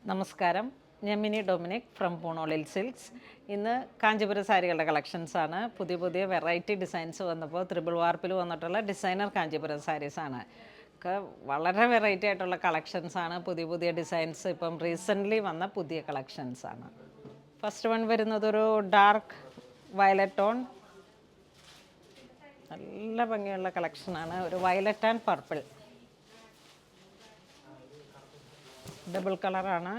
നമസ്കാരം, ഞാൻ mini Dominic from പൂണോളിൽ silks. ഇന്ന് കാഞ്ചീപുരം സാരികളുടെ കളക്ഷൻസാണ്. പുതിയ പുതിയ വെറൈറ്റി ഡിസൈൻസ് വന്നപ്പോൾ ത്രിബിൾ വാർപ്പിൽ വന്നിട്ടുള്ള ഡിസൈനർ കാഞ്ചീപുരം സാരീസാണ്. ഒക്കെ വളരെ വെറൈറ്റി ആയിട്ടുള്ള കളക്ഷൻസാണ്. പുതിയ പുതിയ ഡിസൈൻസ് ഇപ്പം റീസെൻ്റ്ലി വന്ന പുതിയ കളക്ഷൻസാണ്. ഫസ്റ്റ് വൺ വരുന്നതൊരു ഡാർക്ക് വയലറ്റ് ടോൺ, നല്ല ഭംഗിയുള്ള കളക്ഷനാണ്. ഒരു വയലറ്റ് ആൻഡ് പർപ്പിൾ ഡബിൾ കളറാണ്.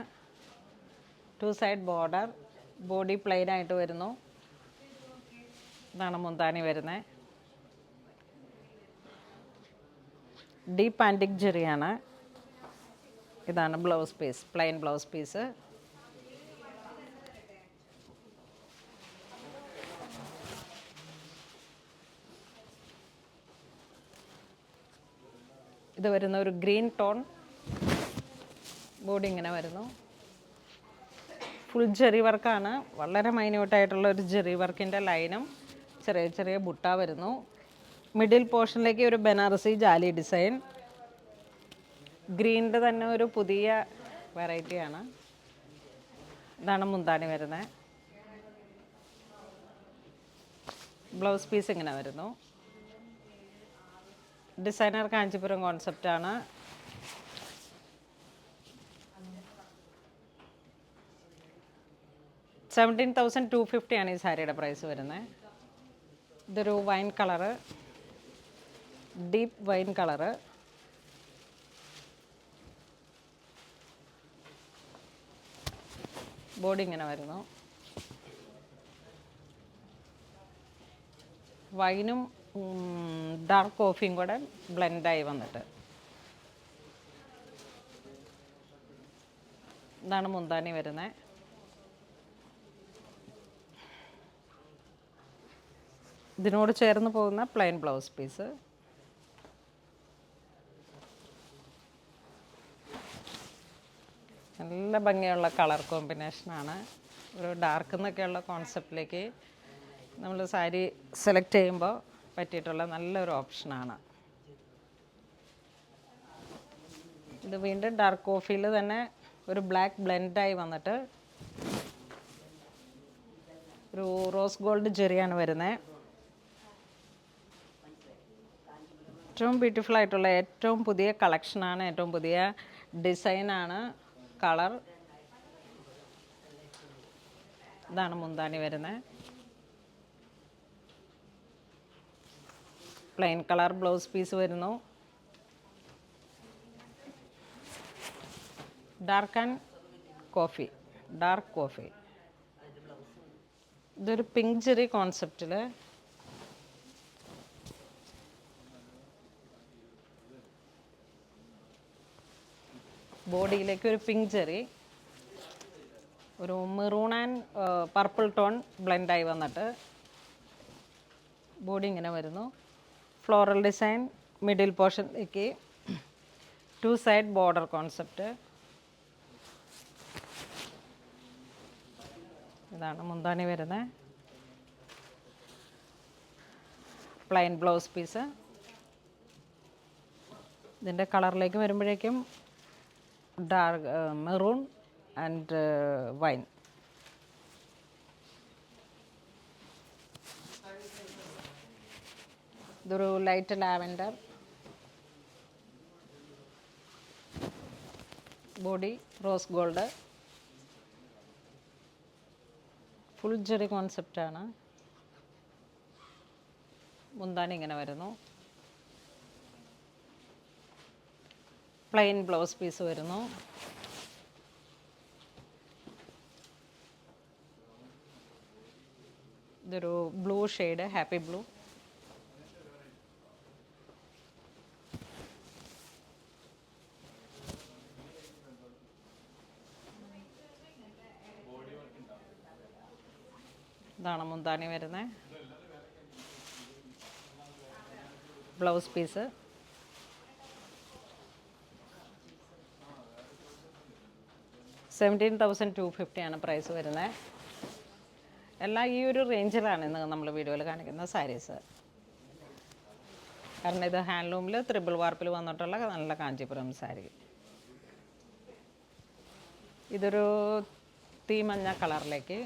2 സൈഡ് ബോർഡർ, ബോഡി പ്ലെയിൻ ആയിട്ട് വരുന്നു. ഇതാണ് മുന്താണി വരുന്നത്. ഡീപ്പ് ആൻറ്റിക് ജെറിയാണ്. ഇതാണ് blouse piece, plain blouse piece. ഇത് വരുന്ന ഒരു ഗ്രീൻ ടോൺ, ബോഡി ഇങ്ങനെ വരുന്നു. ഫുൾ ജെറി വർക്കാണ്. വളരെ മൈന്യൂട്ടായിട്ടുള്ള ഒരു ജെറി വർക്കിൻ്റെ ലൈനും ചെറിയ ചെറിയ ബുട്ട വരുന്നു. മിഡിൽ പോർഷനിലേക്ക് ഒരു ബനാറസി ജാലി ഡിസൈൻ. ഗ്രീനിൻ്റെ തന്നെ ഒരു പുതിയ വെറൈറ്റിയാണ്. ഇതാണ് മുന്താണി വരുന്നത്. ബ്ലൗസ് പീസ് ഇങ്ങനെ വരുന്നു. ഡിസൈനർ കാഞ്ചീപുരം കോൺസെപ്റ്റാണ്. $17,250 ആണ് ഈ സാരിയുടെ പ്രൈസ് വരുന്നത്. ഇതൊരു wine colour, deep wine colour. Body ഇങ്ങനെ വരുന്നു. വൈനും ഡാർക്ക് കോഫിയും കൂടെ ബ്ലെൻഡായി വന്നിട്ട്. ഇതാണ് മുന്താണി വരുന്നത്. ഇതിനോട് ചേർന്ന് പോകുന്ന പ്ലെയിൻ ബ്ലൗസ് പീസ്. നല്ല ഭംഗിയുള്ള കളർ കോമ്പിനേഷനാണ്. ഒരു ഡാർക്ക് എന്നൊക്കെയുള്ള കോൺസെപ്റ്റിലേക്ക് നമ്മൾ സാരി സെലക്ട് ചെയ്യുമ്പോൾ പറ്റിയിട്ടുള്ള നല്ലൊരു ഓപ്ഷനാണ്. ഇത് വീണ്ടും ഡാർക്ക് കോഫിയിൽ തന്നെ ഒരു ബ്ലാക്ക് ബ്ലെൻഡായി വന്നിട്ട് ഒരു റോസ് ഗോൾഡ് ജെറിയാണ് വരുന്നത്. ഏറ്റവും ബ്യൂട്ടിഫുൾ ആയിട്ടുള്ള ഏറ്റവും പുതിയ കളക്ഷനാണ്, ഏറ്റവും പുതിയ ഡിസൈനാണ്. കളർ ഇതാണ് മുന്താണി വരുന്നത്. പ്ലെയിൻ കളർ ബ്ലൗസ് പീസ് വരുന്നു. Dark and coffee, dark coffee. ഇതൊരു പിങ്ക് ജെറി കോൺസെപ്റ്റിൽ ബോഡിയിലേക്ക് ഒരു പിങ്ക് ജെറി, ഒരു മെറൂൺ ആൻഡ് പർപ്പിൾ ടോൺ ബ്ലെൻഡായി വന്നിട്ട് ബോഡി ഇങ്ങനെ വരുന്നു. ഫ്ലോറൽ ഡിസൈൻ, മിഡിൽ പോർഷനിലേക്ക് 2 സൈഡ് ബോർഡർ കോൺസെപ്റ്റ്. ഇതാണ് മുന്താണി വരുന്നത്. Plain blouse piece. ഇതിൻ്റെ കളറിലേക്ക് വരുമ്പോഴേക്കും ഡാർക്ക് മെറൂൺ ആൻഡ് വൈൻ. ഇതൊരു light lavender. Body rose gold. Full ജെറി കോൺസെപ്റ്റാണ്. മുന്താണി ഇങ്ങനെ വരുന്നു. പ്ലെയിൻ ബ്ലൗസ് പീസ് വരുന്നു. ഇതൊരു ബ്ലൂ ഷെയ്ഡ്, ഹാപ്പി ബ്ലൂ. ഇതാണ് മുന്താണി വരുന്നത്. Blouse piece. $17,250 ആണ് പ്രൈസ് വരുന്നത്. എല്ലാം ഈ ഒരു റേഞ്ചിലാണ് ഇന്ന് നമ്മൾ വീഡിയോയിൽ കാണിക്കുന്ന സാരീസ്. കാരണം ഇത് ഹാൻഡ്ലൂമിൽ ത്രിബിൾ വാർപ്പിൽ വന്നിട്ടുള്ള നല്ല കാഞ്ചീപുരം സാരി. ഇതൊരു തീമഞ്ഞ കളറിലേക്ക്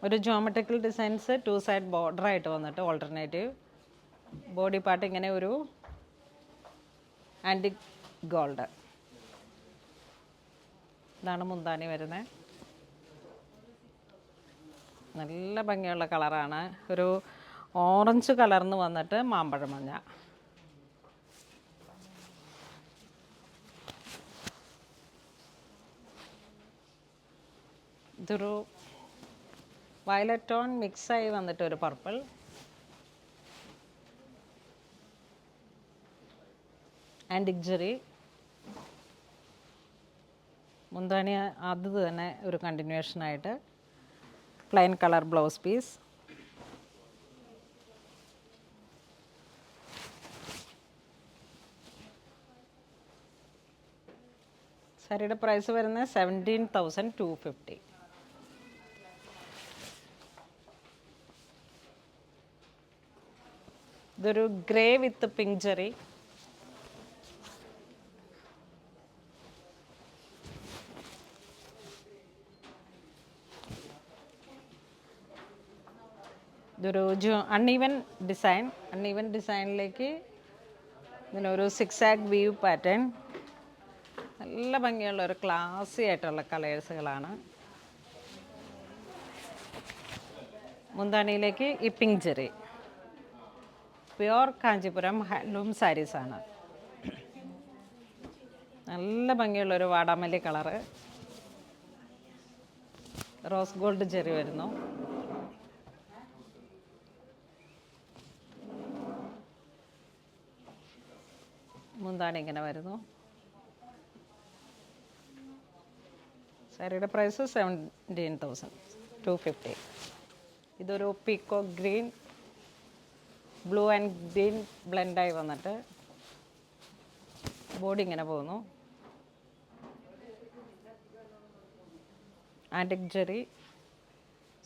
ഒരു ജോമെട്രിക്കൽ ഡിസൈൻസ് 2 സൈഡ് ബോർഡർ ആയിട്ട് വന്നിട്ട് ഓൾട്ടർനേറ്റീവ് ബോഡി പാർട്ട് ഇങ്ങനെ ഒരു ആൻറ്റിക് ഗോൾഡ്. ഇതാണ് മുന്താണി വരുന്നത്. നല്ല ഭംഗിയുള്ള കളറാണ്. ഒരു ഓറഞ്ച് കളർന്ന് വന്നിട്ട് മാമ്പഴ മഞ്ഞ. ഇതൊരു വയലറ്റ് ടോൺ മിക്സായി വന്നിട്ട് ഒരു പർപ്പിൾ. Antique Jerry. മുന്താണി അത് തന്നെ ഒരു കണ്ടിന്യൂഷനായിട്ട് പ്ലെയിൻ കളർ ബ്ലൗസ് പീസ്. സാരിയുടെ പ്രൈസ് വരുന്നത് 17,250. ഇതൊരു ഗ്രേ വിത്ത് പിങ്ക് ജെറി. ഇതൊരു അൺഈവൻ ഡിസൈൻ. അൺഈവൻ ഡിസൈനിലേക്ക് ഇതിനൊരു സിക്സാഗ് വീവ് പാറ്റേൺ. നല്ല ഭംഗിയുള്ള ഒരു ക്ലാസി ആയിട്ടുള്ള കളേഴ്സുകളാണ്. മുന്താണിയിലേക്ക് ഈ പിങ്ക് ജെറി. പ്യുവർ കാഞ്ചീപുരം ഹാൻഡ്ലൂം സാരീസാണ്. നല്ല ഭംഗിയുള്ളൊരു വാടാമല്ലി കളറ്. റോസ് ഗോൾഡ് ജെറി വരുന്നു. മുന്താണി ഇങ്ങനെ വരുന്നു. സാരിയുടെ പ്രൈസ് 17,250. ഇതൊരു peacock green blue and green ബ്ലെൻഡായി വന്നിട്ട് ബോഡി ഇങ്ങനെ പോകുന്നു. ആൻറ്റിക് ജെറി,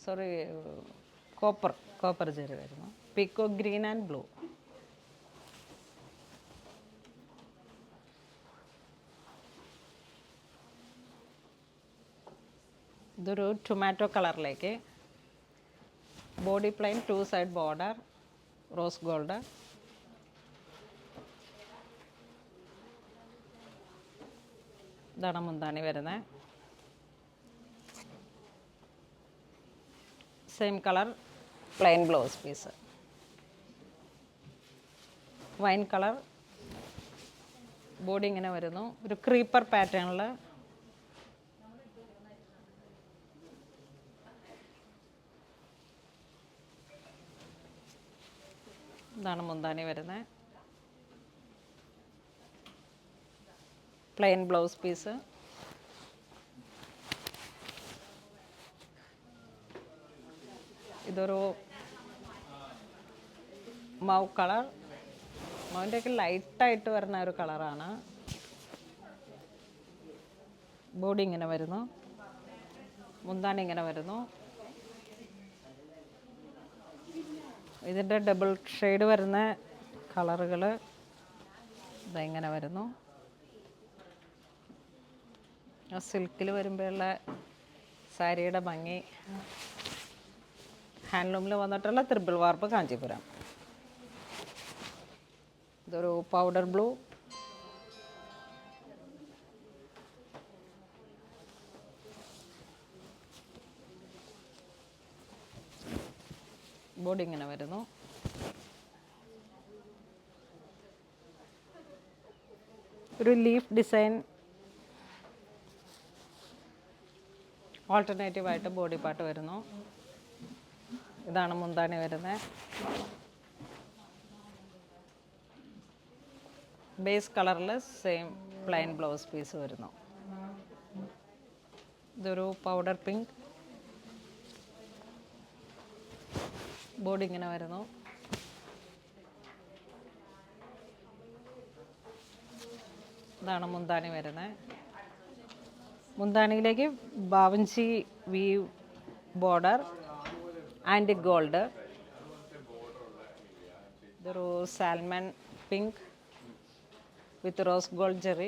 സോറി കോപ്പർ ജെറി വരുന്നു. Peacock green and blue. ഇതൊരു ടൊമാറ്റോ കളറിലേക്ക് body plain 2 side border rose gold. ഇതാണ് മുന്താണി വരുന്നത്. Same colour plain blouse piece. Wine colour body ഇങ്ങനെ വരുന്നു. ഒരു ക്രീപ്പർ പാറ്റേണിൽ ഇതാണ് മുന്താണി വരുന്നത്. Plain blouse piece. ഇതൊരു മൗ കളർ. മൗൻ്റെയൊക്കെ ലൈറ്റായിട്ട് വരുന്ന ഒരു കളറാണ്. ബോഡി ഇങ്ങനെ വരുന്നു. മുന്താണി ഇങ്ങനെ വരുന്നു. ഇതിൻ്റെ ഡബിൾ ഷെയ്ഡ് വരുന്ന കളറുകൾ ഇതെങ്ങനെ വരുന്നു. സിൽക്കിൽ വരുമ്പോഴുള്ള സാരിയുടെ ഭംഗി. ഹാൻഡ്ലൂമിൽ വന്നിട്ടുള്ള ത്രിബിൾ വാർപ്പ് കാഞ്ചീപുരം. ഇതൊരു പൗഡർ ബ്ലൂ. ബോഡി ഇങ്ങനെ വരുന്നു. ഒരു ലീഫ് ഡിസൈൻ ഓൾട്ടർനേറ്റീവായിട്ട് ബോഡി പാർട്ട് വരുന്നു. ഇതാണ് മുന്താണി വരുന്നത്. ബേസ് കളറിൽ സെയിം പ്ലെയിൻ ബ്ലൗസ് പീസ് വരുന്നു. ഇതൊരു പൗഡർ പിങ്ക്. ബോഡി ഇങ്ങനെ വരുന്നു. ഇതാണ് മുന്താണി വരുന്നത്. മുന്താണിയിലേക്ക് ബാവഞ്ചി വീവ് ബോർഡർ ആൻഡ് ഗോൾഡ്. ഇതൊരു salmon pink with rose gold ജെറി.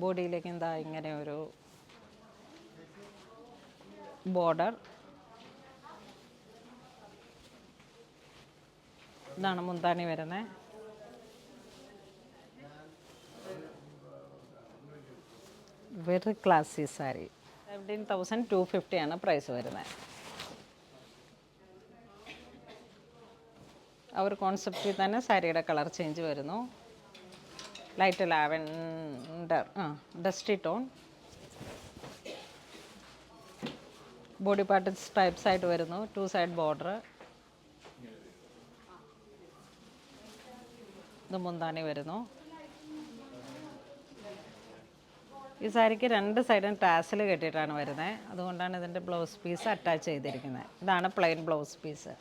ബോഡിയിലേക്ക് എന്താ ഇങ്ങനെ ഒരു ബോർഡർ. ഇതാണ് മുന്താണി വരുന്നത്. വെരി ക്ലാസി സാരി. 17,250 ആണ് പ്രൈസ് വരുന്നത്. ആ ഒരു കോൺസെപ്റ്റിൽ തന്നെ സാരിയുടെ കളർ ചേഞ്ച് വരുന്നു. Light lavender, dusty tone. Body part stripes ആയിട്ട് വരുന്നു. 2 സൈഡ് ബോർഡർ. ഇത് മുന്താണി വരുന്നു. ഈ സാരിക്ക് 2 സൈഡും ടാസിൽ കെട്ടിയിട്ടാണ് വരുന്നത്. അതുകൊണ്ടാണ് ഇതിൻ്റെ ബ്ലൗസ് പീസ് അറ്റാച്ച് ചെയ്തിരിക്കുന്നത്. ഇതാണ് പ്ലെയിൻ ബ്ലൗസ് പീസ്.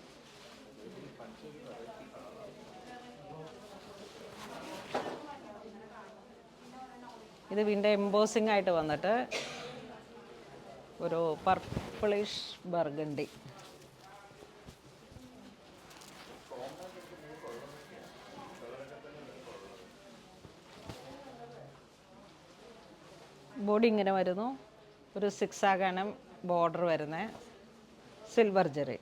ഇത് വീണ്ടും എംബോസിംഗ് ആയിട്ട് വന്നിട്ട് ഒരു പർപ്പിളിഷ് ബർഗണ്ടി. ബോഡി ഇങ്ങനെ വരുന്നു. ഒരു 6 ആകാണ് ബോർഡർ വരുന്നത്. സിൽവർ ജെറി.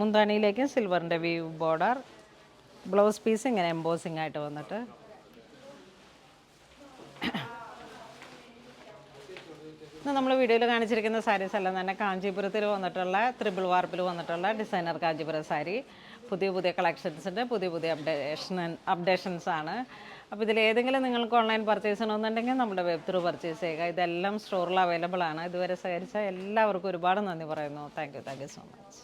മുന്താണിയിലേക്ക് സിൽവറിൻ്റെ വീവ് ബോർഡർ. ബ്ലൗസ് പീസ് ഇങ്ങനെ എംബോസിംഗ് ആയിട്ട് വന്നിട്ട് ഇന്ന് നമ്മൾ വീഡിയോയിൽ കാണിച്ചിരിക്കുന്ന സാരീസ് എല്ലാം തന്നെ കാഞ്ചീപുരത്തിൽ വന്നിട്ടുള്ള ത്രിബിൾ വാർപ്പിൽ വന്നിട്ടുള്ള ഡിസൈനർ കാഞ്ചീപുരം സാരി. പുതിയ പുതിയ കളക്ഷൻസിൻ്റെ പുതിയ അപ്ഡേഷൻസ് ആണ്. അപ്പോൾ ഇതിലേതെങ്കിലും നിങ്ങൾക്ക് ഓൺലൈൻ പർച്ചേസ് ചെയ്യണമെന്നുണ്ടെങ്കിൽ നമ്മുടെ വെബ് ത്രൂ പർച്ചേസ് ചെയ്യുക. ഇതെല്ലാം സ്റ്റോറിൽ അവൈലബിൾ ആണ്. ഇതുവരെ സഹകരിച്ച എല്ലാവർക്കും ഒരുപാട് നന്ദി പറയുന്നു. Thank you so much.